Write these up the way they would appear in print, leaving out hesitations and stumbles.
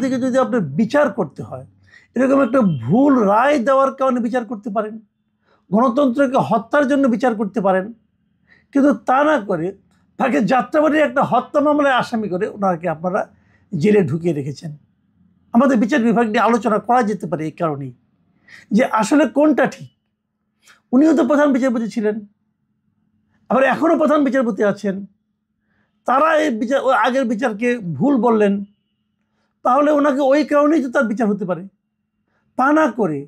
থেকে যদি আপনার বিচার করতে হয়, এরকম একটা ভুল রায় দেওয়ার কারণে বিচার করতে পারেন, গণতন্ত্রকে হত্যার জন্য বিচার করতে পারেন, কিন্তু তা না করে তাকে যাত্রাবাড়ির একটা হত্যা মামলায় আসামি করে ওনাকে আপনারা জেলে ঢুকিয়ে রেখেছেন। আমাদের বিচার বিভাগ নিয়ে আলোচনা করা যেতে পারে এই কারণেই যে আসলে কোনটা ঠিক। উনিও তো প্রধান বিচারপতি ছিলেন, আবার এখনও প্রধান বিচারপতি আছেন। তারা এই বিচার আগের বিচারকে ভুল বললেন, তাহলে ওনাকে ওই কারণেই তো তার বিচার হতে পারে। তা না করে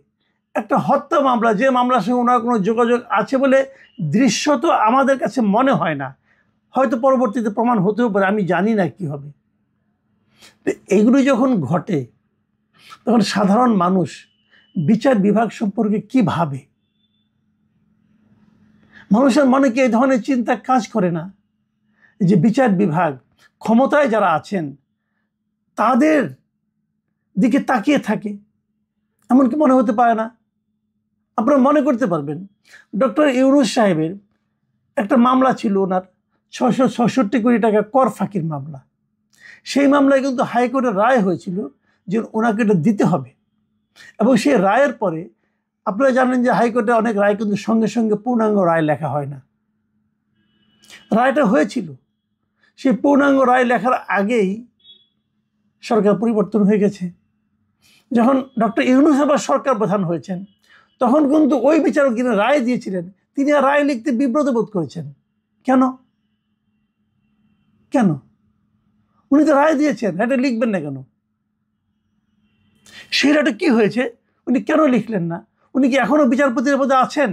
একটা হত্যা মামলা, যে মামলার সঙ্গে ওনার কোনো যোগাযোগ আছে বলে দৃশ্যত আমাদের কাছে মনে হয় না, হয়তো পরবর্তীতে প্রমাণ হতেও পারে, আমি জানি না কি হবে। তো এইগুলো যখন ঘটে তখন সাধারণ মানুষ বিচার বিভাগ সম্পর্কে কি ভাবে? মানুষের মনে কি এই ধরনের চিন্তা কাজ করে না যে বিচার বিভাগ ক্ষমতায় যারা আছেন তাদের দিকে তাকিয়ে থাকে? এমনকি মনে হতে পারে না? আপনারা মনে করতে পারবেন ডক্টর ইউনূস সাহেবের একটা মামলা ছিল, ওনার 666 কোটি টাকা কর ফাঁকির মামলা। সেই মামলায় কিন্তু হাইকোর্টের রায় হয়েছিল যে ওনাকে এটা দিতে হবে, এবং সেই রায়ের পরে আপনারা জানেন যে হাইকোর্টে অনেক রায় কিন্তু সঙ্গে সঙ্গে পূর্ণাঙ্গ রায় লেখা হয় না। রায়টা হয়েছিল, সেই পূর্ণাঙ্গ রায় লেখার আগেই সরকার পরিবর্তন হয়ে গেছে। যখন ডক্টর ইউনূস আবার সরকার প্রধান হয়েছেন তখন কিন্তু ওই বিচারক যিনি রায় দিয়েছিলেন তিনি আর রায় লিখতে বিব্রত বোধ করেছেন। কেন কেন? উনি তো রায় দিয়েছেন, এটা লিখবেন না কেন? সেই রায়টা কি হয়েছে, উনি কেন লিখলেন না? উনি কি এখনো বিচারপতির পদে আছেন?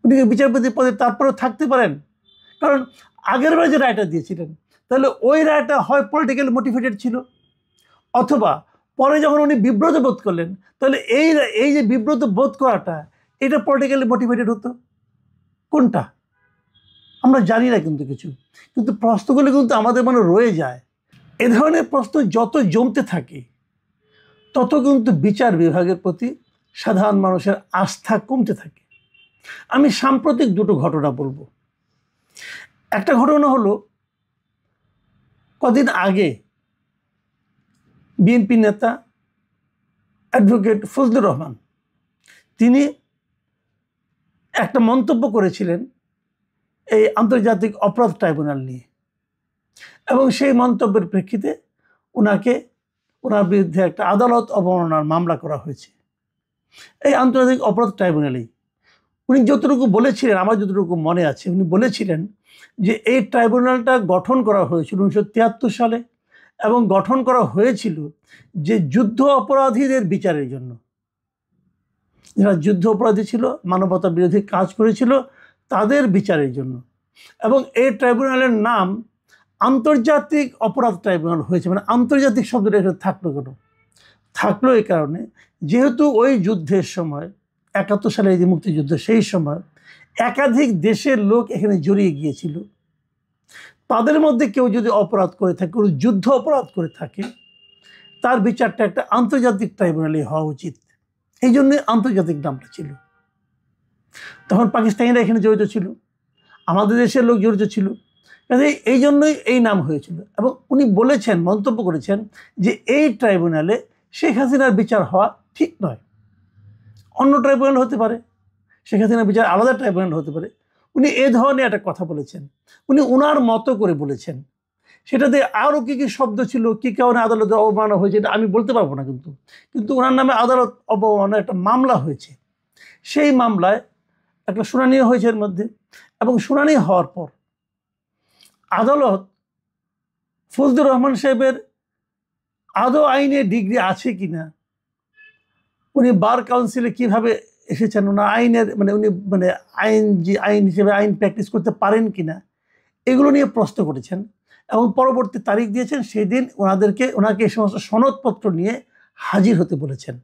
উনি কি বিচারপতির পদে তারপরেও থাকতে পারেন? কারণ আগের বার যে রায়টা দিয়েছিলেন তাহলে ওই রায়টা হয় পলিটিক্যালি মোটিভেটেড ছিল, অথবা পরে যখন উনি বিব্রত বোধ করলেন তাহলে এই যে বিব্রত বোধ করাটা এটা পলিটিক্যালি মোটিভেটেড হতো। কোনটা আমরা জানি না কিন্তু প্রশ্নগুলো কিন্তু আমাদের মনে রয়ে যায়। এ ধরনের প্রশ্ন যত জমতে থাকে তত কিন্তু বিচার বিভাগের প্রতি সাধারণ মানুষের আস্থা কমতে থাকে। আমি সাম্প্রতিক দুটো ঘটনা বলবো। একটা ঘটনা হলো, কদিন আগে বিএনপি নেতা অ্যাডভোকেট ফজলুর রহমান তিনি একটা মন্তব্য করেছিলেন এই আন্তর্জাতিক অপরাধ ট্রাইব্যুনাল নিয়ে, এবং সেই মন্তব্যের প্রেক্ষিতে ওনার বিরুদ্ধে একটা আদালত অবমাননার মামলা করা হয়েছে এই আন্তর্জাতিক অপরাধ ট্রাইব্যুনালেই। উনি যতটুকু বলেছিলেন, আমার যতটুকু মনে আছে, উনি বলেছিলেন যে এই ট্রাইব্যুনালটা গঠন করা হয়েছিল 1973 সালে, এবং গঠন করা হয়েছিল যে যুদ্ধ অপরাধীদের বিচারের জন্য, যারা যুদ্ধ অপরাধী ছিল, মানবতা বিরোধী কাজ করেছিল, তাদের বিচারের জন্য। এবং এই ট্রাইব্যুনালের নাম আন্তর্জাতিক অপরাধ ট্রাইব্যুনাল হয়েছে। মানে আন্তর্জাতিক শব্দটা এখানে থাকলো কেন? থাকলো এই কারণে, যেহেতু ওই যুদ্ধের সময় 71 সালে যে মুক্তিযুদ্ধ, সেই সময় একাধিক দেশের লোক এখানে জড়িয়ে গিয়েছিল। তাদের মধ্যে কেউ যদি অপরাধ করে থাকে, কোনো যুদ্ধ অপরাধ করে থাকে, তার বিচারটা একটা আন্তর্জাতিক ট্রাইব্যুনালে হওয়া উচিত। এই জন্যই আন্তর্জাতিক নামটা ছিল। তখন পাকিস্তানিরা এখানে জড়িত ছিল, আমাদের দেশের লোক জড়িত ছিল, কাজে এই জন্যই এই নাম হয়েছিল। এবং উনি বলেছেন, মন্তব্য করেছেন যে এই ট্রাইব্যুনালে শেখ হাসিনার বিচার হওয়া ঠিক নয়। অন্য ট্রাইব্যুনাল হতে পারে, শেখ হাসিনার বিচার আলাদা ট্রাইব্যুনাল হতে পারে। উনি এ ধরনের একটা কথা বলেছেন, উনি ওনার মতো করে বলেছেন। সেটাতে আরও কী কী শব্দ ছিল, কী কারণে আদালতে অবমাননা হয়েছে, এটা আমি বলতে পারবো না, কিন্তু ওনার নামে আদালত অবমাননার একটা মামলা হয়েছে। সেই মামলায় একটা শুনানি হয়েছে এর মধ্যে, এবং শুনানি হওয়ার পর আদালত ফজলুর রহমান সাহেবের আদৌ আইনে ডিগ্রি আছে কিনা, উনি বার কাউন্সিলে কিভাবে এসেছেন, ওনার আইনের উনি আইন হিসেবে আইন প্র্যাকটিস করতে পারেন কিনা, এগুলো নিয়ে প্রশ্ন করেছেন। এবং পরবর্তী তারিখ দিয়েছেন, সেই দিন ওনাকে এই সমস্ত সনদপত্র নিয়ে হাজির হতে বলেছেন।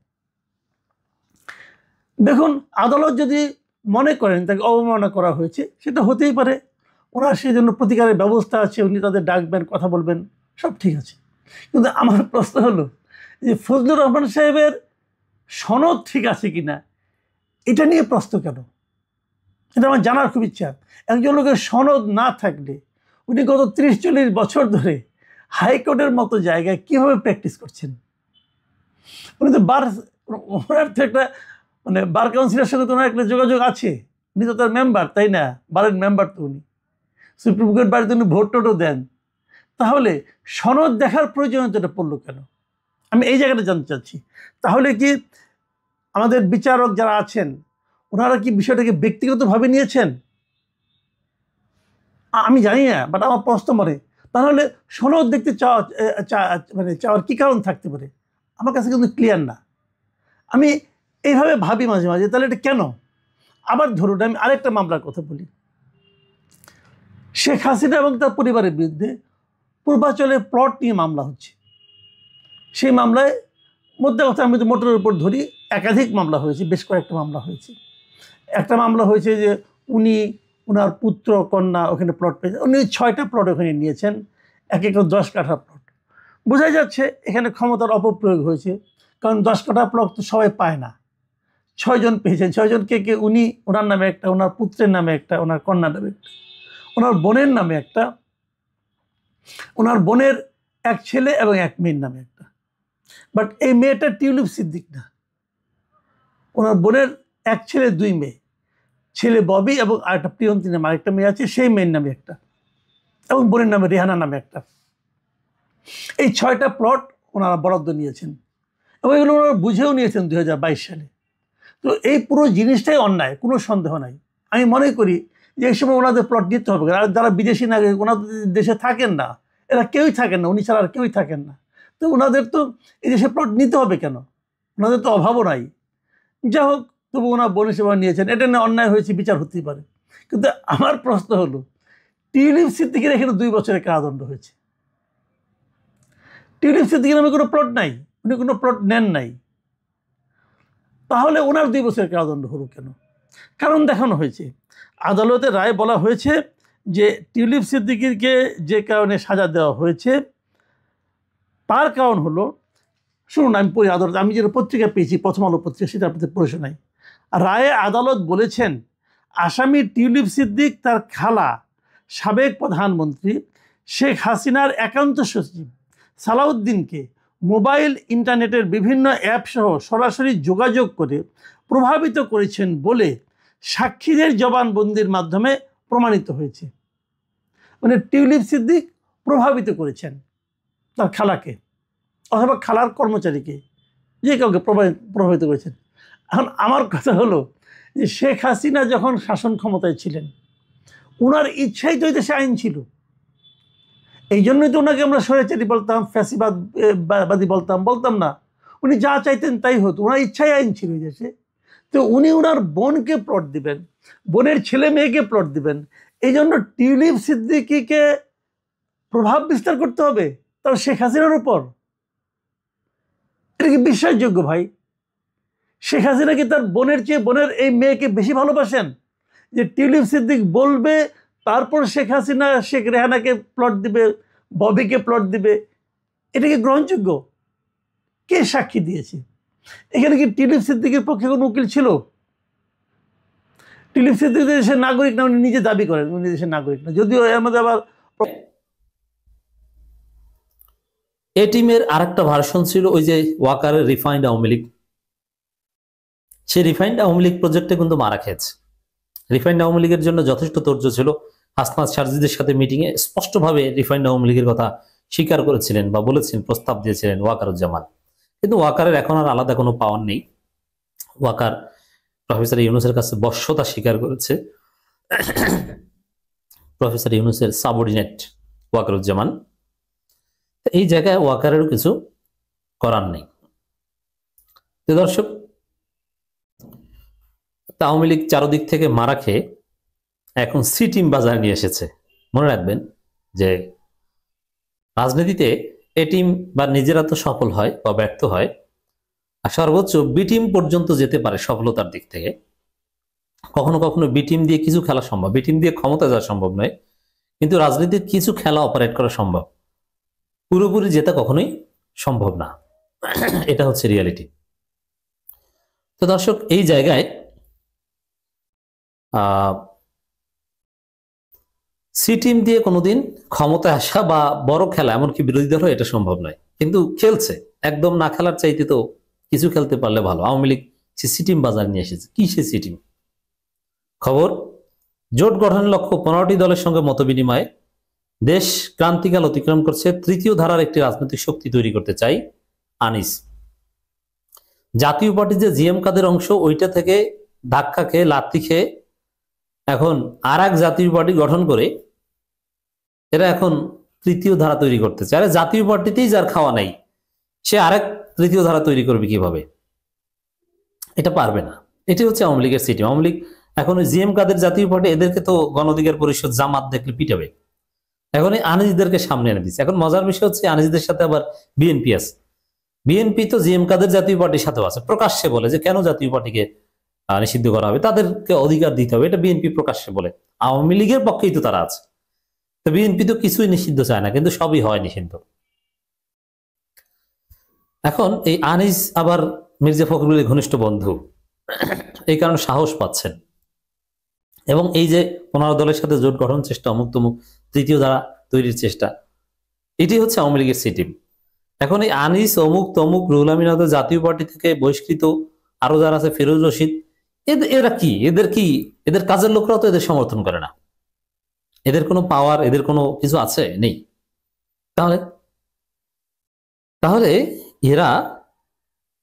দেখুন, আদালত যদি মনে করেন তাকে অবমাননা করা হয়েছে, সেটা হতেই পারে, ওনার সেই জন্য প্রতিকারের ব্যবস্থা আছে, উনি তাদের ডাকবেন, কথা বলবেন, সব ঠিক আছে। কিন্তু আমার প্রশ্ন হলো যে ফজলুর রহমান সাহেবের সনদ ঠিক আছে কিনা, এটা নিয়ে প্রশ্ন কেন? এটা আমার জানার খুব ইচ্ছা। একজন লোকের সনদ না থাকলে, উনি গত 30-40 বছর ধরে হাইকোর্টের মতো জায়গায় কিভাবে প্র্যাকটিস করছেন? উনি তো ওনার তো একটা মানে বার কাউন্সিলের সঙ্গে তো ওনার একটা যোগাযোগ আছে, উনি তো তার মেম্বার, তাই না? বারের মেম্বার তো উনি, সুপ্রিম কোর্ট বাড়িতে উনি ভোট টোটও দেন। তাহলে সনদ দেখার প্রয়োজনীয়তাটা পড়লো কেন? আমি এই জায়গাটা জানতে চাচ্ছি। তাহলে কি আমাদের বিচারক যারা আছেন ওনারা কি বিষয়টাকে ব্যক্তিগতভাবে নিয়েছেন? আমি জানি না, বাট আমার প্রশ্ন মনে, তাহলে সনদ দেখতে মানে চাওয়ার কি কারণ থাকতে পারে? আমার কাছে কিন্তু ক্লিয়ার না। আমি এইভাবে ভাবি মাঝে মাঝে, তাহলে এটা কেন? আবার ধরুন আমি আরেকটা মামলার কথা বলি। শেখ হাসিনা এবং তার পরিবারের বিরুদ্ধে পূর্বাচলের প্লট নিয়ে মামলা হচ্ছে। সেই মামলায় মধ্যে কথা আমি তো মোটরের উপর ধরি, একাধিক মামলা হয়েছে, বেশ কয়েকটা মামলা হয়েছে। একটা মামলা হয়েছে যে ওনার পুত্র কন্যা ওখানে প্লট পেয়েছে, উনি 6টা প্লট ওখানে নিয়েছেন, এক একটা 10 কাঠা প্লট। বোঝাই যাচ্ছে এখানে ক্ষমতার অপপ্রয়োগ হয়েছে, কারণ 10 কাঠা প্লট তো সবাই পায় না। 6 জন পেয়েছেন। 6 জন কে? উনি, ওনার নামে একটা, ওনার পুত্রের নামে একটা, ওনার কন্যার নামে একটা, ওনার বোনের নামে একটা, ওনার বোনের এক ছেলে এবং এক মেয়ের নামে একটা। বাট এই মেয়েটা টিউলিপ সিদ্দিক না, ওনার বোনের এক ছেলে 2 মেয়ে, ছেলে ববি এবং আরেকটা প্রিয়ন্তী নামে আরেকটা মেয়ে আছে, সেই মেয়ের নামে একটা, এবং বোনের নামে রেহানা নামে একটা। এই 6টা প্লট ওনারা বরাদ্দ নিয়েছেন এবং এগুলো ওনারা বুঝেও নিয়েছেন 2022 সালে। তো এই পুরো জিনিসটাই অন্যায়, কোনো সন্দেহ নাই। আমি মনে করি যে এই সময় ওনাদের প্লট নিতে হবে। আর যারা বিদেশি নাগরিক, ওনাদের দেশে থাকেন না, এরা কেউই থাকেন না, উনি ছাড়া আর কেউই থাকেন না, তো ওনাদের তো এই দেশে প্লট নিতে হবে কেন? ওনাদের তো অভাবও নাই। যা হোক, তবু ওনার বোন সেবা নিয়েছেন, এটা নিয়ে অন্যায় হয়েছে, বিচার হতেই পারে। কিন্তু আমার প্রশ্ন হলো, টিউলিপ সিদ্দিকের এখানে 2 বছরের কারাদণ্ড হয়েছে। টিউলিপ সিদ্দিকের নামে কোনো প্লট নাই, উনি কোনো প্লট নেন নাই, তাহলে ওনার 2 বছরের কারাদণ্ড হলো কেন? কারণ দেখানো হয়েছে, আদালতের রায় বলা হয়েছে যে টিউলিপ সিদ্দিকীকে যে কারণে সাজা দেওয়া হয়েছে তার কারণ হলো, শুনুন আমি পড়ি আদালত, আমি যেটা পত্রিকা পেয়েছি, প্রথম আলো পত্রিকা, সেটা আপনাদের পড়ে শোনাই। রায়ে আদালত বলেছেন, আসামি টিউলিপ সিদ্দিক তার খালা সাবেক প্রধানমন্ত্রী শেখ হাসিনার একান্ত সচিব সালাউদ্দিনকে মোবাইল ইন্টারনেটের বিভিন্ন অ্যাপ সহ সরাসরি যোগাযোগ করে প্রভাবিত করেছেন বলে সাক্ষীদের জবানবন্দির মাধ্যমে প্রমাণিত হয়েছে। মানে টিউলিপ সিদ্দিক প্রভাবিত করেছেন তার খালাকে অথবা খালার কর্মচারীকে, যে কাউকে প্রভাবিত করেছেন। এখন আমার কথা হলো যে শেখ হাসিনা যখন শাসন ক্ষমতায় ছিলেন, ওনার ইচ্ছাই তো এই দেশে আইন ছিল, এই জন্যই তো ওনাকে আমরা স্বৈরাচারী বলতাম, ফ্যাসিবাদী বলতাম না। উনি যা চাইতেন তাই হতো, ওনার ইচ্ছাই আইন ছিল এই দেশে। তো উনি ওনার বোনকে প্লট দিবেন, বোনের ছেলে মেয়েকে প্লট দিবেন, এই জন্য টিউলিপ সিদ্দিকীকে প্রভাব বিস্তার করতে হবে তার শেখ হাসিনার উপর? এটা কি বিশ্বাসযোগ্য ভাই? শেখ হাসিনা কি তার বোনের চেয়ে বোনের এই মেয়েকে বেশি ভালোবাসেন যে টিউলিপ সিদ্দিক বলবে তারপর শেখ হাসিনা শেখ রেহানাকে প্লট দিবে, ববিকে প্লট দিবে? এটা কি গ্রহণযোগ্য? কে সাক্ষী দিয়েছে? এখানে কি টিউলিপ সিদ্দিকের পক্ষে কোনো উকিল ছিল? টিউলিপ সিদ্দিক দেশের নাগরিক না, উনি নিজে দাবি করেন উনি দেশের নাগরিক না, যদিও এর মধ্যে আবার এ টিমের আরেকটা ভার্সন ছিল ওই যে ওয়াকারের রিফাইন্ড আওয়ামী লীগ। সেই রিফাইন্ড আওয়ামী লীগ প্রজেক্টে কিন্তু মারা খেয়েছে। রিফাইন্ড আওয়ামী লীগের জন্য যথেষ্ট তোড়জোড় ছিল। হাসনাত সারজিদের সাথে মিটিংয়ে স্পষ্টভাবে রিফাইন্ড আওয়ামী লীগের কথা স্বীকার করেছিলেন বা বলেছেন, প্রস্তাব দিয়েছিলেন ওয়াকারুজ্জামান। কিন্তু ওয়াকারের এখন আর আলাদা কোনো পাওয়ার নেই। ওয়াকার প্রফেসর ইউনূসের কাছে বশ্যতা স্বীকার করেছে। প্রফেসর ইউনূসের সাবঅর্ডিনেট ওয়াকারুজ্জামান। এই জায়গায় ওয়াকারেরও কিছু করার নেই। তো দর্শক, আওয়ামী লীগ চারদিক থেকে মারা খেয়ে এখন সি টিম বাজার নিয়ে এসেছে। মনে রাখবেন যে রাজনীতিতে এ টিম বা নিজেরা তো সফল হয় বা ব্যর্থ হয়, আর সর্বোচ্চ বি টিম পর্যন্ত যেতে পারে সফলতার দিক থেকে। কখনো কখনো বি টিম দিয়ে কিছু খেলা সম্ভব, বি টিম দিয়ে ক্ষমতা যাওয়া সম্ভব নয়, কিন্তু রাজনীতির কিছু খেলা অপারেট করা সম্ভব। পুরোপুরি জেতা কখনোই সম্ভব না, এটা হচ্ছে রিয়ালিটি। তো দর্শক, এই জায়গায় সি টিম দিয়ে কোনোদিন ক্ষমতায় আসা বা বড় খেলা, এমনকি বিরোধী দল এটা সম্ভব নয়, কিন্তু খেলছে। একদম না খেলার চাইতে তো কিছু খেলতে পারলে ভালো। আওয়ামী লীগ সি টিম বাজার নিয়ে এসেছে। কি সে সি টিম? খবর, জোট গঠনের লক্ষ্য 15টি দলের সঙ্গে মতবিনিময়ে দেশ ক্রান্তিকাল অতিক্রম করছে। তৃতীয় ধারার একটি রাজনৈতিক শক্তি তৈরি করতে চাই আনিস। জাতীয় পার্টি যে জিএম কাদের অংশ, ওইটা থেকে ধাক্কা খেয়ে লাত্তি খেয়ে এখন আর এক জাতীয় পার্টি গঠন করে এরা এখন তৃতীয় ধারা তৈরি করতে চায়। আরে জাতীয় পার্টিতেই যার খাওয়া নাই, সে আরেক তৃতীয় ধারা তৈরি করবে কিভাবে? এটা পারবে না। এটি হচ্ছে আওয়ামী লীগের সিটি। আওয়ামী লীগ এখন ওই জিএম কাদের জাতীয় পার্টি, এদেরকে তো গণ অধিকার পরিষদ জামাত দেখলে পিটাবে। এখন এই আনিসদেরকে সামনে এনে দিচ্ছে। এখন মজার বিষয় হচ্ছে আনিসদের সাথে আবার বিএনপি আছে। বিএনপি তো জিএম কাদের জাতীয় পার্টির সাথেও আছে, প্রকাশ্যে বলে যে কেন জাতীয় পার্টিকে নিষিদ্ধ করা হবে, তাদেরকে অধিকার দিতে হবে, এটা বিএনপি প্রকাশ্যে বলে। আওয়ামী লীগের পক্ষেই তো তারা আছে। তো বিএনপি তো কিছুই নিষিদ্ধ চায় না, কিন্তু সবই হয় নিষিদ্ধ। এখন এই আনিস আবার মির্জা ফখরুলের ঘনিষ্ঠ বন্ধু, এই কারণে সাহস পাচ্ছেন। এবং এই যে 15 দলের সাথে জোট গঠন চেষ্টা, অমুক তমুক তৃতীয় ধারা তৈরির চেষ্টা, এটি হচ্ছে আওয়ামী লীগের সি টিম। এখন এই আনিস, অমুক তমুক, রুহুল আমিন আহমেদ জাতীয় পার্টি থেকে বহিষ্কৃত, আরো যারা আছে, ফিরোজ রশিদ, এরা কি, এদের কাজের লোকরাও তো এদের সমর্থন করে না। এদের কোনো পাওয়ার, এদের কোনো কিছু আছে? নেই। তাহলে এরা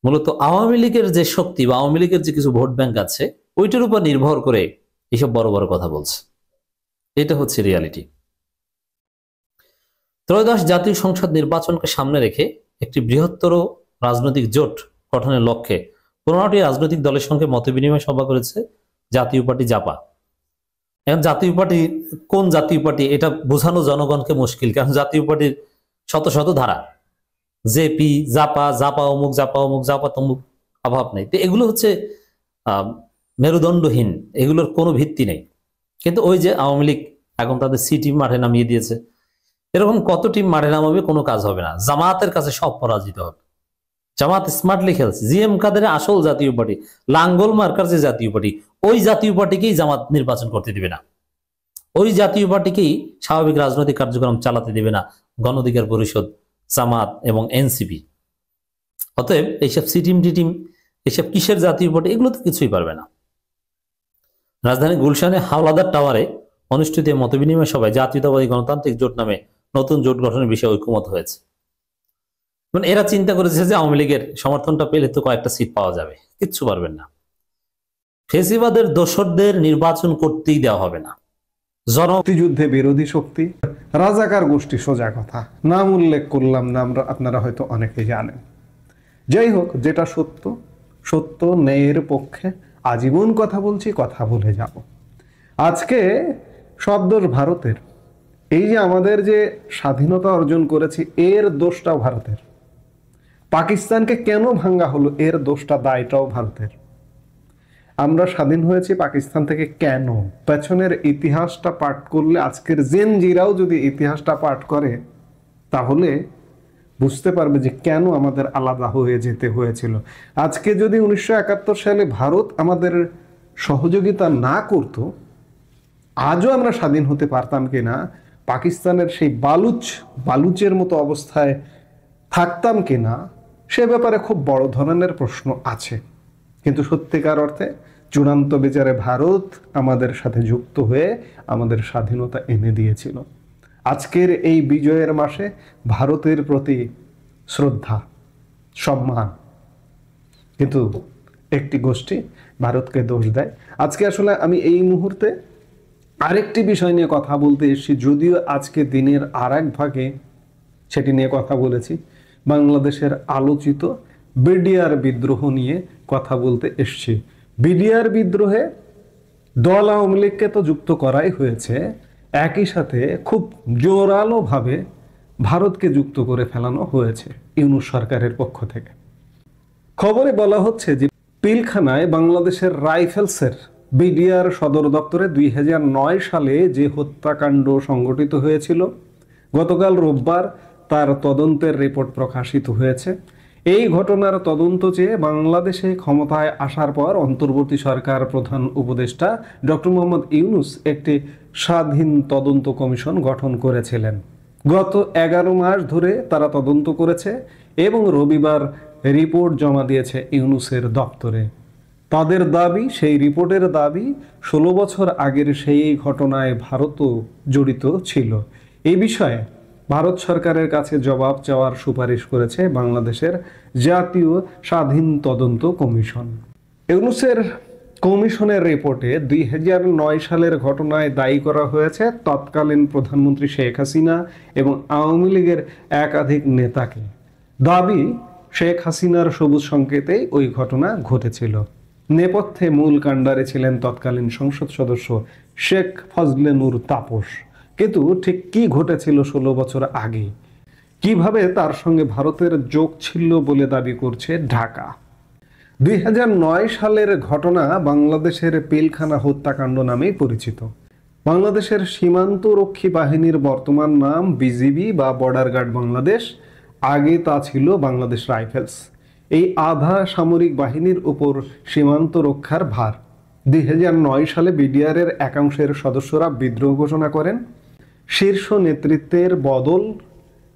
মূলত আওয়ামী লীগের যে শক্তি বা আওয়ামী লীগের যে কিছু ভোট ব্যাংক আছে, ওইটার উপর নির্ভর করে এইসব বড় বড় কথা বলছে। এটা হচ্ছে রিয়ালিটি। ত্রয়োদশ জাতীয় সংসদ নির্বাচনকে সামনে রেখে একটি বৃহত্তর রাজনৈতিক জোট গঠনের লক্ষ্যে 15টি রাজনৈতিক দলের সঙ্গে মতবিনিময় সভা করেছে জাতীয় পার্টি জাপা। এখন জাতীয় পার্টি কোন জাতীয় পার্টি এটা বোঝানো জনগণকে মুশকিল, কারণ জাতীয় পার্টির শত শত ধারা, জেপি, জাপা, জাপা অমুক, জাপা অমুক, জাপা তমুক, অভাব নেই। তো এগুলো হচ্ছে মেরুদণ্ডহীন, এগুলোর কোনো ভিত্তি নেই। কিন্তু ওই যে আওয়ামী লীগ এখন তাদের সি টিম মাঠে নামিয়ে দিয়েছে। এরকম কত টিম মাঠে নামাবে, কোনো কাজ হবে না। জামাতের কাছে সব পরাজিত হবে। জামাত স্মার্টলি খেলছে। জিএম কাদের আসল জাতীয় পার্টি, লাঙ্গল মার্কার যে জাতীয় পার্টি, ওই জাতীয় পার্টিকেই জামাত নির্বাচন করতে দিবে না। ওই জাতীয় পার্টিকেই স্বাভাবিক রাজনৈতিক কার্যক্রম চালাতে দিবে না গণ অধিকার পরিষদ, জামাত এবং এনসিপি। অতএব এইসব সি টিম টি টিম, এইসব কিসের জাতীয় পার্টি, এগুলো তো কিছুই পারবে না। রাজধানী গুলশানে হাওলাদার টাওয়ারে অনুষ্ঠিত মতবিনিময় সভায় জাতীয়তাবাদী গণতান্ত্রিক জোট নামে নতুন জোট গঠনের বিষয়ে ঐক্যমত হয়েছে। মানে এরা চিন্তা করেছে যে আওয়ামী লীগের সমর্থনটা পেলে তো কয়েকটা সিট পাওয়া যাবে, কিচ্ছু পারবেন না। ফেসিবাদের দোসরদের নির্বাচন করতেই দেওয়া হবে না। মুক্তিযুদ্ধে বিরোধী শক্তি রাজাকার গোষ্ঠী, সোজা কথা, নাম উল্লেখ করলাম না, আপনারা হয়তো অনেকে জানেন। যাই হোক, যেটা সত্য সত্য, ন্যায়ের পক্ষে আজীবন কথা বলছি, কথা বলে যাব। আজকে সব দোষ ভারতের। এই যে আমাদের যে স্বাধীনতা অর্জন করেছি, এর দোষটাও ভারতের। পাকিস্তানকে কেন ভাঙ্গা হলো, এর দোষটা, দায়টাও ভারতের। আমরা স্বাধীন হয়েছি পাকিস্তান থেকে কেন, পেছনের ইতিহাসটা পাঠ করলে, আজকের জেনজিরাও যদি ইতিহাসটা পাঠ করে, তাহলে বুঝতে পারবে যে কেন আমাদের আলাদা হয়ে যেতে হয়েছিল। আজকে যদি 1971 সালে ভারত আমাদের সহযোগিতা না করত, আজও আমরা স্বাধীন হতে পারতাম কিনা, পাকিস্তানের সেই বালুচের মতো অবস্থায় থাকতাম কিনা, সে ব্যাপারে খুব বড় ধরনের প্রশ্ন আছে। কিন্তু সত্যিকার অর্থে চূড়ান্ত বিচারে ভারত আমাদের সাথে যুক্ত হয়ে আমাদের স্বাধীনতা এনে দিয়েছিল। আজকের এই বিজয়ের মাসে ভারতের প্রতি শ্রদ্ধা, সম্মান। কিন্তু একটি গোষ্ঠী ভারতকে দোষ দেয়। আজকে আসলে আমি এই মুহূর্তে আরেকটি বিষয় নিয়ে কথা বলতে এসেছি, যদিও আজকে দিনের আর এক ভাগে সেটি নিয়ে কথা বলেছি। বাংলাদেশের আলোচিত বিডিআর বিদ্রোহ নিয়ে কথা বলতে এসেছি। বিডিআর বিদ্রোহে দল আওয়ামী লীগকে তো যুক্ত করাই হয়েছে, একই সাথে খুব জোরালোভাবে ভারতকে যুক্ত করে ফেলানো হয়েছে ইউনূস সরকারের পক্ষ থেকে। খবরে বলা হচ্ছে যে পিলখানায় বাংলাদেশের রাইফেলসের বিডিআর সদর দপ্তরে 2009 সালে যে হত্যাকাণ্ড সংঘটিত হয়েছিল, গতকাল রোববার তার তদন্তের রিপোর্ট প্রকাশিত হয়েছে। এই ঘটনার তদন্ত চেয়ে বাংলাদেশে ক্ষমতায় আসার পর অন্তর্বর্তী সরকার প্রধান উপদেষ্টা ডক্টর মোহাম্মদ ইউনূস একটি স্বাধীন তদন্ত কমিশন গঠন করেছিলেন। গত 11 মাস ধরে তারা তদন্ত করেছে এবং রবিবার রিপোর্ট জমা দিয়েছে ইউনূসের দপ্তরে। তাদের দাবি, সেই রিপোর্টের দাবি, 16 বছর আগের সেই ঘটনায় ভারতও জড়িত ছিল। এই বিষয়ে ভারত সরকারের কাছে জবাব চাওয়ার সুপারিশ করেছে বাংলাদেশের জাতীয় স্বাধীন তদন্ত কমিশন। ইউনূসের কমিশনের রিপোর্টে 2009 সালের ঘটনায় দায়ী করা হয়েছে তৎকালীন প্রধানমন্ত্রী শেখ হাসিনা এবং আওয়ামী লীগের একাধিক নেতাকে। দাবি, শেখ হাসিনার সবুজ সংকেতেই ওই ঘটনা ঘটেছিল। নেপথ্যে মূল কাণ্ডারে ছিলেন তৎকালীন সংসদ সদস্য শেখ ফজলে নূর তাপস। কিন্তু ঠিক কি ঘটেছিল 16 বছর আগে, কিভাবে তার সঙ্গে ভারতের যোগ ছিল বলে দাবি করছে ঢাকা। 2009 সালের ঘটনা বাংলাদেশের পিলখানা হত্যাকাণ্ড নামেই পরিচিত। বাংলাদেশের সীমান্তরক্ষী বাহিনীর বর্তমান নাম বিজিবি বা বর্ডার গার্ড বাংলাদেশ, আগে তা ছিল বাংলাদেশ রাইফেলস। এই আধা সামরিক বাহিনীর উপর সীমান্ত রক্ষার ভার। 2009 সালে বিডিআরের একাংশের সদস্যরা বিদ্রোহ ঘোষণা করেন। শীর্ষ নেতৃত্বের বদল,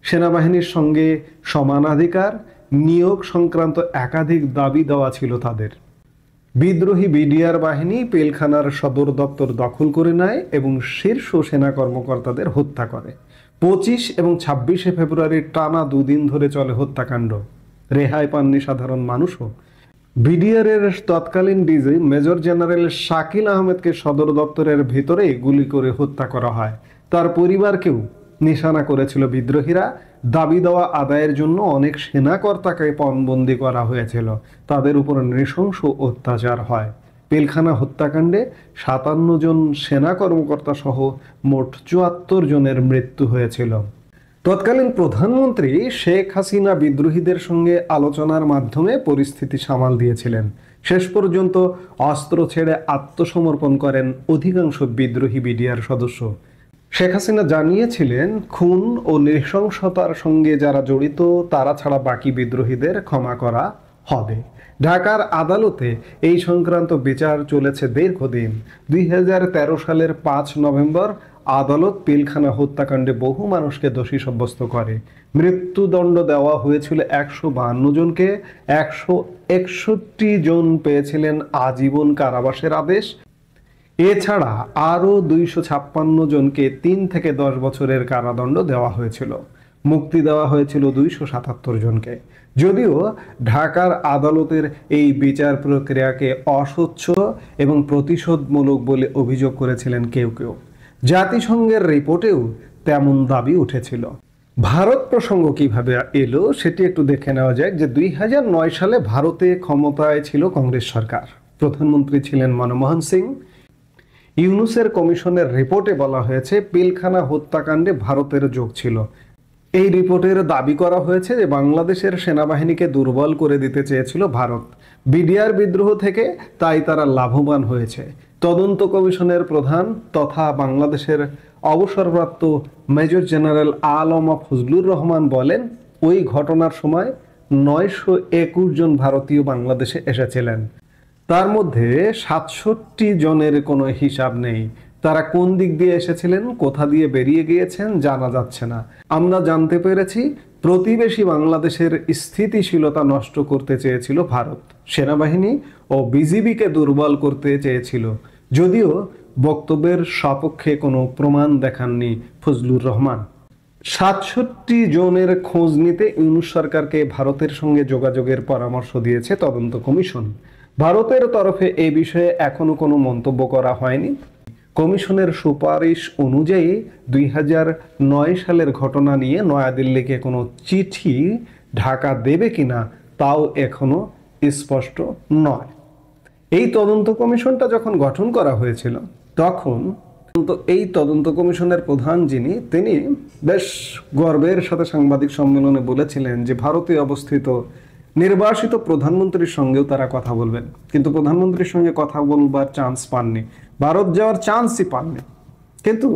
সেনাবাহিনীর সঙ্গে সমানাধিকার, নিয়োগ সংক্রান্ত একাধিক দাবি দেওয়া ছিল তাদের। বিদ্রোহী বিডিআর বাহিনী পিলখানার সদর দপ্তর দখল করে নেয় এবং শীর্ষ সেনা কর্মকর্তাদের হত্যা করে। 25 এবং 26 ফেব্রুয়ারি টানা 2 দিন ধরে চলে হত্যাকাণ্ড। রেহাই পাননি সাধারণ মানুষও। বিডিআরের তৎকালীন ডিজি মেজর জেনারেল শাকিল আহমেদকে সদর দপ্তরের ভিতরে গুলি করে হত্যা করা হয়। তার পরিবারকেও নিশানা করেছিল বিদ্রোহীরা। দাবি দেওয়া আদায়ের জন্য অনেক সেনাকর্তাকে পণবন্দি করা হয়েছিল। তাদের উপর নৃশংস অত্যাচার হয়। পিলখানা হত্যাকাণ্ডে 57 জন সেনা কর্মকর্তা সহ মোট 74 জনের মৃত্যু হয়েছিল। তৎকালীন প্রধানমন্ত্রী শেখ হাসিনা বিদ্রোহীদের সঙ্গে আলোচনার মাধ্যমে পরিস্থিতি সামাল দিয়েছিলেন। শেষ পর্যন্ত অস্ত্র ছেড়ে আত্মসমর্পণ করেন অধিকাংশ বিদ্রোহী বিডিআর সদস্য। শেখ হাসিনা জানিয়েছিলেন, খুন ও নৃশংসতার সঙ্গে যারা জড়িত তারা ছাড়া বাকি বিদ্রোহীদের ক্ষমা করা হবে। ঢাকার আদালতে এই সংক্রান্ত বিচার চলেছে দীর্ঘদিন। 2013 সালের 5 নভেম্বর আদালত পিলখানা হত্যাকাণ্ডে বহু মানুষকে দোষী সাব্যস্ত করে। মৃত্যুদণ্ড দেওয়া হয়েছিল 152 জনকে, 161 জন পেয়েছিলেন আজীবন কারাবাসের আদেশ। এছাড়া আরও 256 জনকে 3 থেকে 10 বছরের কারাদণ্ড দেওয়া হয়েছিল। মুক্তি দেওয়া হয়েছিল 277 জনকে। যদিও ঢাকার আদালতের এই বিচার প্রক্রিয়াকে অস্বচ্ছ এবং প্রতিশোধমূলক বলে অভিযোগ করেছিলেন কেউ কেউ। জাতিসংঘের রিপোর্টেও তেমন দাবি উঠেছিল। ভারত প্রসঙ্গ কিভাবে এলো সেটি একটু দেখে নেওয়া যাক। যে 2009 সালে ভারতে ক্ষমতায় ছিল কংগ্রেস সরকার। প্রধানমন্ত্রী ছিলেন মনমোহন সিং। ইউনূসের কমিশনের রিপোর্টে বলা হয়েছে পিলখানা হত্যাকাণ্ডে ভারতের যোগ ছিল। এই রিপোর্টের দাবি করা হয়েছে যে বাংলাদেশের সেনাবাহিনীকে দুর্বল করে দিতে চেয়েছিল ভারত। বিডিআর বিদ্রোহ থেকে তাই তারা লাভবান হয়েছে। তদন্ত কমিশনের প্রধান তথা বাংলাদেশের অবসরপ্রাপ্ত মেজর জেনারেল আলম ফজলুর রহমান বলেন, ওই ঘটনার সময় 921 জন ভারতীয় বাংলাদেশে এসেছিলেন। তার মধ্যে 67 জনের কোনো হিসাব নেই। তারা কোন দিক দিয়ে এসেছিলেন, কোথা দিয়ে বেরিয়ে গিয়েছেন জানা যাচ্ছে না। আমরা জানতে পেরেছি প্রতিবেশী বাংলাদেশের স্থিতিশীলতা নষ্ট করতে চেয়েছিল ভারত। সেনাবাহিনী ও বিজিবিকে দুর্বল করতে চেয়েছিল। যদিও বক্তব্যের সপক্ষে কোনো প্রমাণ দেখাননি ফজলুর রহমান। 67 জনের খোঁজ নিতে ইউনূস সরকারকে ভারতের সঙ্গে যোগাযোগের পরামর্শ দিয়েছে তদন্ত কমিশন। ভারতের তরফে এই বিষয়ে এখনো কোনো মন্তব্য করা হয়নি। কমিশনের সুপারিশ অনুযায়ী 2009 সালের ঘটনা নিয়ে নয়াদিল্লিকে কোনো চিঠি ঢাকা দেবে কিনা তাও এখনো স্পষ্ট নয়। এই তদন্ত কমিশনটা যখন গঠন করা হয়েছিল তখন এই তদন্ত কমিশনের প্রধান তিনি বেশ গর্বের সাথে সাংবাদিক সম্মেলনে বলেছিলেন যে ভারতে অবস্থিত নির্বাসিত প্রধানমন্ত্রীর সঙ্গেও তারা কথা বলবেন, কিন্তু প্রধানমন্ত্রীর সঙ্গে কথা বলবার চান্স পাননি, ভারত যাওয়ার চান্সই পাননি। কিন্তু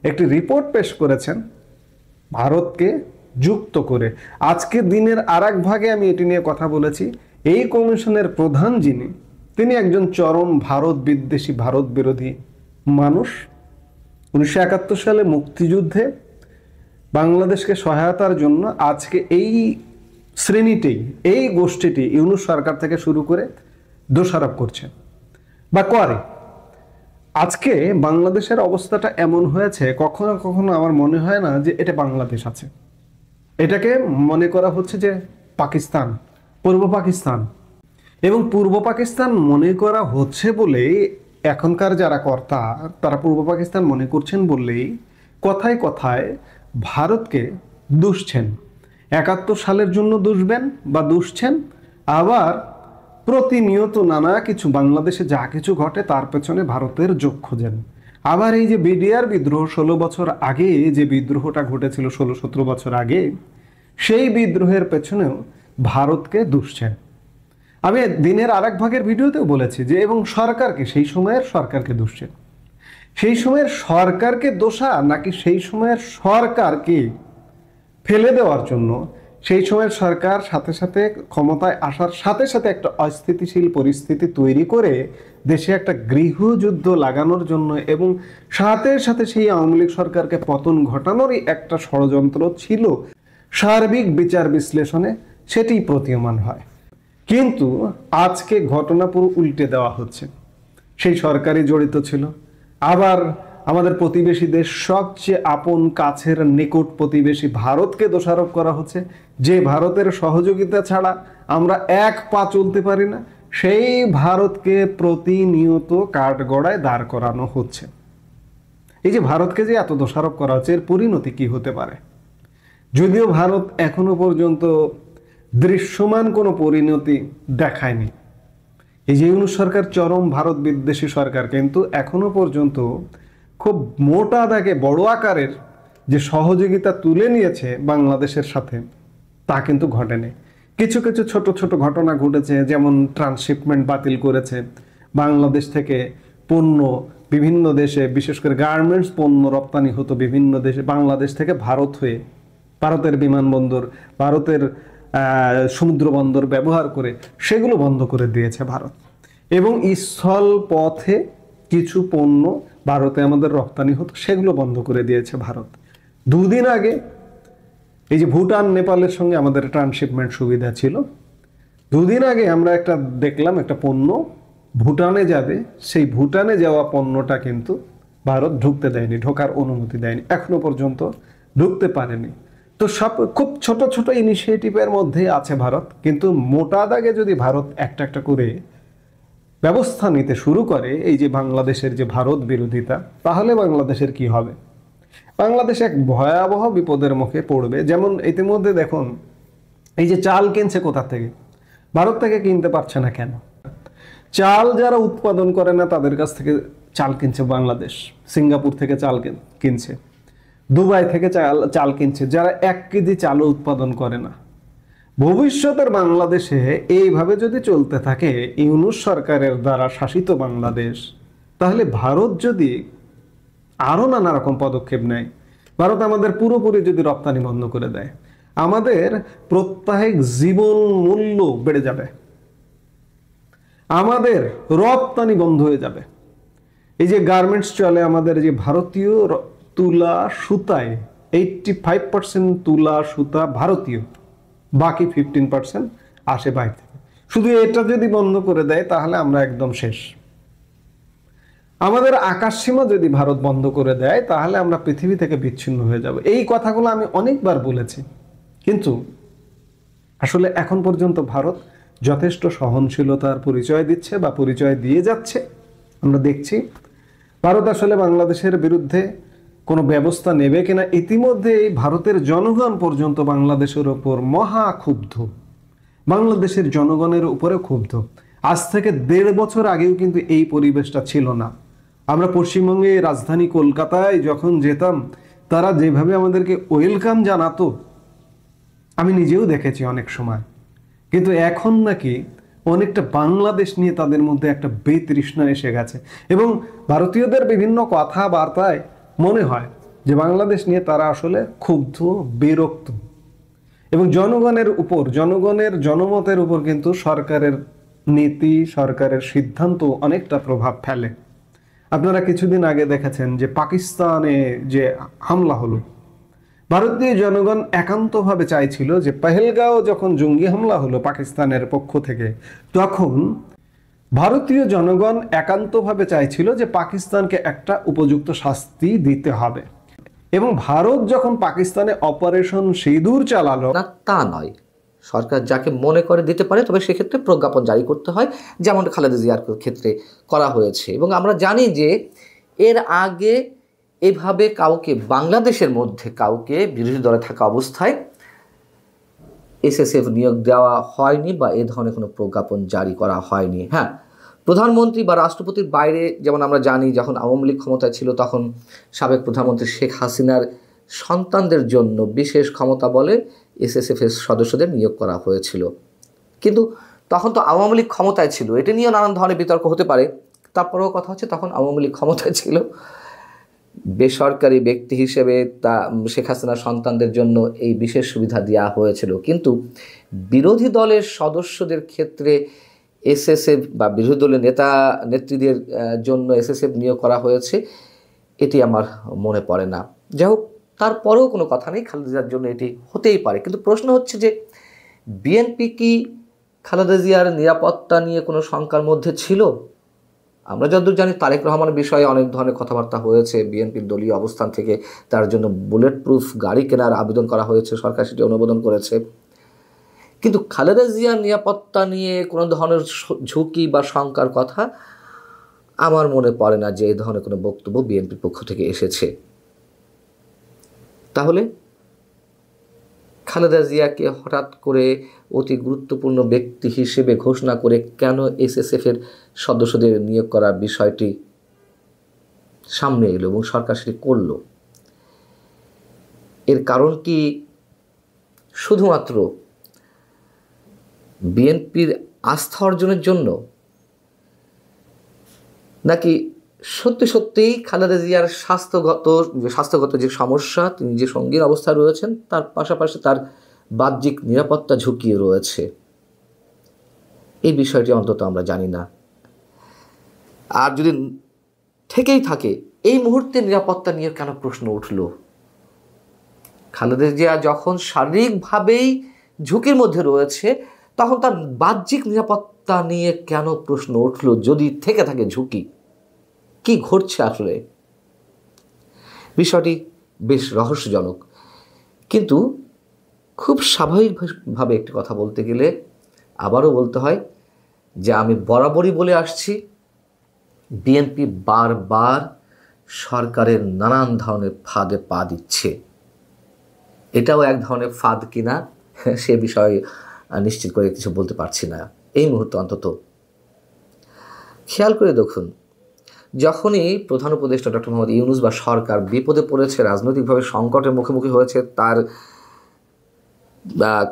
একটি রিপোর্ট পেশ করেছেন ভারতকে যুক্ত করে আজকে দিনের আরেক ভাগে আমি এটি নিয়ে কথা বলেছি। এই কমিশনের প্রধান যিনি, তিনি একজন চরম ভারত বিদ্বেষী, ভারত বিরোধী মানুষ। 1971 সালে মুক্তিযুদ্ধে বাংলাদেশকে সহায়তার জন্য আজকে এই শ্রেণীটি, এই গোষ্ঠীটি ইউনূস সরকার থেকে শুরু করে দোষারোপ করছে বা করে। আজকে বাংলাদেশের অবস্থাটা এমন হয়েছে, কখনো কখনো আমার মনে হয় না যে এটা বাংলাদেশ আছে, এটাকে মনে করা হচ্ছে যে পাকিস্তান, পূর্ব পাকিস্তান। এবং পূর্ব পাকিস্তান মনে করা হচ্ছে বলেই এখনকার যারা কর্তা তারা পূর্ব পাকিস্তান মনে করছেন বললেই কথায় কথায় ভারতকে দুষছেন। 71 সালের জন্য দুষবেন বা দুষছেন, আবার প্রতিনিয়ত নানা কিছু বাংলাদেশে যা কিছু ঘটে তার পেছনে ভারতের যোগ খোঁজেন। আবার এই যে বিডিআর বিদ্রোহ 16 বছর আগে যে বিদ্রোহটা ঘটেছিল, 16-17 বছর আগে, সেই বিদ্রোহের পেছনেও ভারতকে দুষছেন। আমি দিনের আরেক ভাগের ভিডিওতেও বলেছি যে এবং সরকারকে, সেই সময়ের সরকারকে দুষছেন। সেই সময়ের সরকারকে দোষা নাকি সেই সময়ের সরকারকে ফেলে দেওয়ার জন্য সেই সময়ের সরকার সাথে সাথে ক্ষমতায় আসার সাথে সাথে একটা অস্থিতিশীল পরিস্থিতি তৈরি করে দেশে একটা গৃহযুদ্ধ লাগানোর জন্য এবং সাথে সাথে সেই আওয়ামী লীগ সরকারকে পতন ঘটানোরই একটা ষড়যন্ত্র ছিল, সার্বিক বিচার বিশ্লেষণে সেটি প্রতীয়মান হয়। কিন্তু আজকে ঘটনা পুরো উল্টে দেওয়া হচ্ছে। সেই সরকারই জড়িত ছিল, আবার আমাদের প্রতিবেশী দেশ, সবচেয়ে আপন কাছের নিকট প্রতিবেশী ভারতকে দোষারোপ করা হচ্ছে, যে ভারতের সহযোগিতা ছাড়া আমরা এক পা চলতে পারি না। সেই ভারতকে প্রতিনিয়ত কাঠগড়ায় দাঁড় করানো হচ্ছে। এই যে ভারতকে যে এত দোষারোপ করা হচ্ছে, এর পরিণতি কি হতে পারে? যদিও ভারত এখনো পর্যন্ত দৃশ্যমান কোনো পরিণতি দেখায়নি। এই যে ইউনূস সরকার চরম ভারত বিদ্বেষী সরকার, কিন্তু এখনো পর্যন্ত খুব মোটা দাগে বড় আকারের যে সহযোগিতা তুলে নিয়েছে বাংলাদেশের সাথে, তা কিন্তু ঘটেনি। কিছু কিছু ছোট ছোট ঘটনা ঘটেছে, যেমন ট্রান্সশিপমেন্ট বাতিল করেছে, বাংলাদেশ থেকে পণ্য বিভিন্ন দেশে, বিশেষ করে গার্মেন্টস পণ্য রপ্তানি হতো বিভিন্ন দেশে, বাংলাদেশ থেকে ভারত হয়ে ভারতের বিমানবন্দর, ভারতের সমুদ্র বন্দর ব্যবহার করে সেগুলো বন্ধ করে দিয়েছে ভারত। এবং স্থল পথে কিছু পণ্য ভারতে আমাদের রপ্তানি হতো, সেগুলো বন্ধ করে দিয়েছে ভারত। দুদিন আগে এই যে ভুটান নেপালের সঙ্গে আমাদের ট্রান্সশিপমেন্ট সুবিধা ছিল, দুদিন আগে আমরা একটা দেখলাম একটা পণ্য ভুটানে যাবে, সেই ভুটানে যাওয়া পণ্যটা কিন্তু ভারত ঢুকতে দেয়নি, ঢোকার অনুমতি দেয়নি, এখনো পর্যন্ত ঢুকতে পারেনি। তো সব খুব ছোট ছোট ইনিশিয়েটিভের মধ্যে আছে ভারত, কিন্তু মোটা দাগে যদি ভারত একটা একটা করে ব্যবস্থা নিতে শুরু করে এই যে বাংলাদেশের যে ভারত বিরোধিতা, তাহলে বাংলাদেশের কি হবে? বাংলাদেশ এক ভয়াবহ বিপদের মুখে পড়বে। যেমন ইতিমধ্যে দেখুন, এই যে চাল কিনছে কোথা থেকে? ভারত থেকে কিনতে পারছে না কেন? চাল যারা উৎপাদন করে না তাদের কাছ থেকে চাল কিনছে বাংলাদেশ, সিঙ্গাপুর থেকে চাল কিনছে, দুবাই থেকে চাল কিনছে, যারা 1 কেজি চালও উৎপাদন করে না। ভবিষ্যতের বাংলাদেশে এইভাবে যদি চলতে থাকে ইউনূস সরকারের দ্বারা শাসিত বাংলাদেশ, তাহলে ভারত যদি আরো নানা রকম পদক্ষেপ নেয়, ভারত আমাদের পুরোপুরি যদি রপ্তানি বন্ধ করে দেয়, আমাদের প্রত্যেক জীবন মূল্য বেড়ে যাবে, আমাদের রপ্তানি বন্ধ হয়ে যাবে। এই যে গার্মেন্টস চলে আমাদের, যে ভারতীয় তুলা সুতায় 85% তুলা সুতা ভারতীয়, বাকি 15% আসে বাইরে থেকে। শুধু এটা যদি বন্ধ করে দেয় তাহলে আমরা একদম শেষ। আমাদের আকাশসীমা যদি ভারত বন্ধ করে দেয় তাহলে আমরা পৃথিবী থেকে বিচ্ছিন্ন হয়ে যাব। এই কথাগুলো আমি অনেকবার বলেছি, কিন্তু আসলে এখন পর্যন্ত ভারত যথেষ্ট সহনশীলতার পরিচয় দিচ্ছে বা পরিচয় দিয়ে যাচ্ছে। আমরা দেখছি ভারত আসলে বাংলাদেশের বিরুদ্ধে কোনো ব্যবস্থা নেবে কিনা। ইতিমধ্যে এই ভারতের জনগণ পর্যন্ত বাংলাদেশের ওপর মহা ক্ষুব্ধ, বাংলাদেশের জনগণের উপরে ক্ষুব্ধ। আজ থেকে 1.5 বছর আগেও কিন্তু এই পরিবেশটা ছিল না। আমরা পশ্চিমবঙ্গে রাজধানী কলকাতায় যখন যেতাম, তারা যেভাবে আমাদেরকে ওয়েলকাম জানাতো আমি নিজেও দেখেছি অনেক সময়। কিন্তু এখন নাকি অনেকটা বাংলাদেশ নিয়ে তাদের মধ্যে একটা বিতৃষ্ণা এসে গেছে, এবং ভারতীয়দের বিভিন্ন কথাবার্তায় মনে হয় যে বাংলাদেশ নিয়ে তারা আসলে ক্ষুব্ধ, বিরক্ত। এবং জনগণের উপর, জনগণের জনমতের উপর কিন্তু সরকারের নীতি, সরকারের সিদ্ধান্ত অনেকটা প্রভাব ফেলে। আপনারা কিছুদিন আগে দেখেছেন যে পাকিস্তানে যে হামলা হলো, ভারতীয় জনগণ একান্তভাবে চাইছিল যে পহেলগাঁও যখন জঙ্গি হামলা হলো পাকিস্তানের পক্ষ থেকে, তখন ভারতীয় জনগণ একান্তভাবে চাইছিল যে পাকিস্তানকে একটা উপযুক্ত শাস্তি দিতে হবে। এবং ভারত যখন পাকিস্তানে অপারেশন সিঁদুর চালালো, না তা নয়, সরকার যাকে মনে করে দিতে পারে, তবে সেক্ষেত্রে প্রজ্ঞাপন জারি করতে হয়, যেমন খালেদা জিয়ার ক্ষেত্রে করা হয়েছে। এবং আমরা জানি যে এর আগে এভাবে কাউকে, বাংলাদেশের মধ্যে কাউকে বিরোধী দলে থাকা অবস্থায় এসএসএফ নিয়োগ দেওয়া হয়নি বা এ ধরনের কোনো প্রজ্ঞাপন জারি করা হয়নি। হ্যাঁ, প্রধানমন্ত্রী বা রাষ্ট্রপতির বাইরে, যেমন আমরা জানি যখন আওয়ামী লীগ ক্ষমতায় ছিল তখন সাবেক প্রধানমন্ত্রী শেখ হাসিনার সন্তানদের জন্য বিশেষ ক্ষমতা বলে এসএসএফের সদস্যদের নিয়োগ করা হয়েছিল। কিন্তু তখন তো আওয়ামী লীগ ক্ষমতায় ছিল, এটা নিয়েও নানান ধরনের বিতর্ক হতে পারে। তারপরেও কথা হচ্ছে, তখন আওয়ামী লীগ ক্ষমতায় ছিল, বেসরকারি ব্যক্তি হিসেবে তা শেখ হাসিনার সন্তানদের জন্য এই বিশেষ সুবিধা দেওয়া হয়েছিল। কিন্তু বিরোধী দলের সদস্যদের ক্ষেত্রে এসএসএফ বা বিরোধী দলের নেত্রীদের জন্য এসএসএফ নিয়োগ করা হয়েছে, এটি আমার মনে পড়ে না। যাই হোক, তারপরেও কোনো কথা নেই, খালেদা জিয়ার জন্য এটি হতেই পারে। কিন্তু প্রশ্ন হচ্ছে যে বিএনপি কি খালেদা জিয়ার নিরাপত্তা নিয়ে কোনো শঙ্কার মধ্যে ছিল? আমরা যতদূর জানি তারেক রহমানের বিষয়ে অনেক ধরনের কথাবার্তা হয়েছে, বিএনপির দলীয় অবস্থান থেকে তার জন্য বুলেট প্রুফ গাড়ি কেনার আবেদন করা হয়েছে, সরকার সেটি অনুমোদন করেছে। কিন্তু খালেদা জিয়ার নিরাপত্তা নিয়ে কোনো ধরনের ঝুঁকি বা শঙ্কার কথা আমার মনে পড়ে না যে এই ধরনের কোনো বক্তব্য বিএনপির পক্ষ থেকে এসেছে। তাহলে খালেদা জিয়াকে হঠাৎ করে অতি গুরুত্বপূর্ণ ব্যক্তি হিসেবে ঘোষণা করে কেন এসএসএফের সদস্যদের নিয়োগ করার বিষয়টি সামনে এলো এবং সরকার সেটি করল? এর কারণ কি শুধুমাত্র বিএনপির আস্থা অর্জনের জন্য, নাকি সত্যি সত্যিই খালেদা জিয়ার স্বাস্থ্যগত যে সমস্যা, তিনি যে সঙ্গীর অবস্থায় রয়েছেন, তার পাশাপাশি তার বাহ্যিক নিরাপত্তা ঝুঁকি রয়েছে? এই বিষয়টি অন্তত আমরা জানি না। আর যদি থেকেই থাকে, এই মুহূর্তে নিরাপত্তা নিয়ে কেন প্রশ্ন উঠল? খালেদা জিয়া যখন শারীরিকভাবেই ঝুঁকির মধ্যে রয়েছে, তখন তার বাহ্যিক নিরাপত্তা নিয়ে কেন প্রশ্ন উঠল? যদি থেকে থাকে ঝুঁকি, কি ঘটছে আসলে? বিষয়টি বেশ রহস্যজনক। কিন্তু খুব স্বাভাবিকভাবে একটি কথা বলতে গেলে আবারও বলতে হয় যে আমি বরাবরই বলে আসছি, বিএনপি বারবার সরকারের নানান ধরনের ফাঁদে পা দিচ্ছে। এটাও এক ধরনের ফাঁদ কিনা সে বিষয়ে নিশ্চিত করে কিছু বলতে পারছি না এই মুহূর্তে অন্তত। খেয়াল করে দেখুন, যখনই প্রধান উপদেষ্টা ডক্টর মোহাম্মদ ইউনূস বা সরকার বিপদে পড়েছে, রাজনৈতিকভাবে সংকটের মুখোমুখি হয়েছে, তার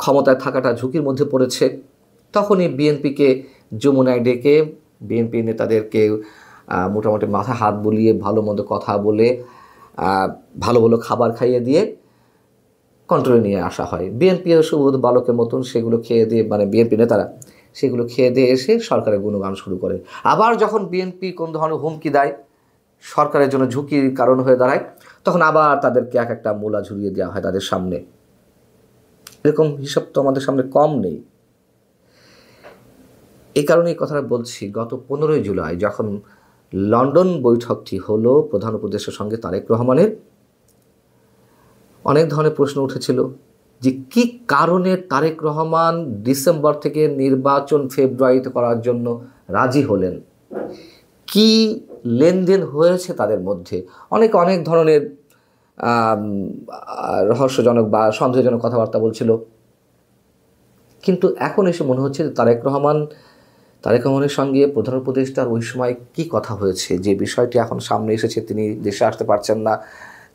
ক্ষমতায় থাকাটা ঝুঁকির মধ্যে পড়েছে, তখনই বিএনপিকে যমুনায় ডেকে বিএনপি নেতাদেরকে মোটামুটি মাথা হাত বুলিয়ে ভালো মন্দ কথা বলে ভালো ভালো খাবার খাইয়ে দিয়ে কন্ট্রোলে নিয়ে আসা হয়। বিএনপিও সুবোধ বালকের মতন সেগুলো খেয়ে দিয়ে, মানে বিএনপি নেতারা সেগুলো খেয়ে দিয়ে এসে সরকারের গুণগান শুরু করে। আবার যখন বিএনপি কোন ধরনের হুমকি দেয়, সরকারের জন্য ঝুঁকির কারণ হয়ে দাঁড়ায়, তখন আবার তাদেরকে এক একটা মূলা ঝুলিয়ে দেওয়া হয় তাদের সামনে। এরকম হিসাব তো আমাদের সামনে কম নেই। এই কারণে এই কথাটা বলছি, গত 15ই জুলাই যখন লন্ডন বৈঠকটি হলো প্রধান উপদেষ্টার সঙ্গে তারেক রহমানের, অনেক ধরনের প্রশ্ন উঠেছিল যে কি কারণে তারেক রহমান ডিসেম্বর থেকে নির্বাচন ফেব্রুয়ারিতে করার জন্য রাজি হলেন, কি লেনদেন হয়েছে তাদের মধ্যে। অনেক ধরনের রহস্যজনক বা সন্দেহজনক কথাবার্তা বলছিল। কিন্তু এখন এসে মনে হচ্ছে যে তারেক রহমানের সঙ্গে প্রধান উপদেষ্টার ওই সময় কি কথা হয়েছে, যে বিষয়টি এখন সামনে এসেছে, তিনি দেশে আসতে পারছেন না,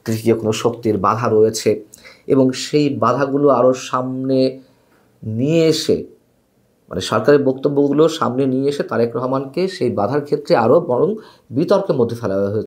তৃতীয় কোনো শক্তির বাধা রয়েছে, এবং সেই বাধাগুলো আরও সামনে নিয়ে এসে, মানে সরকারের বক্তব্যগুলো সামনে নিয়ে এসে তারেক রহমানকে সেই বাধার ক্ষেত্রে আরও বরং বিতর্কের মধ্যে ফেলা হয়েছে।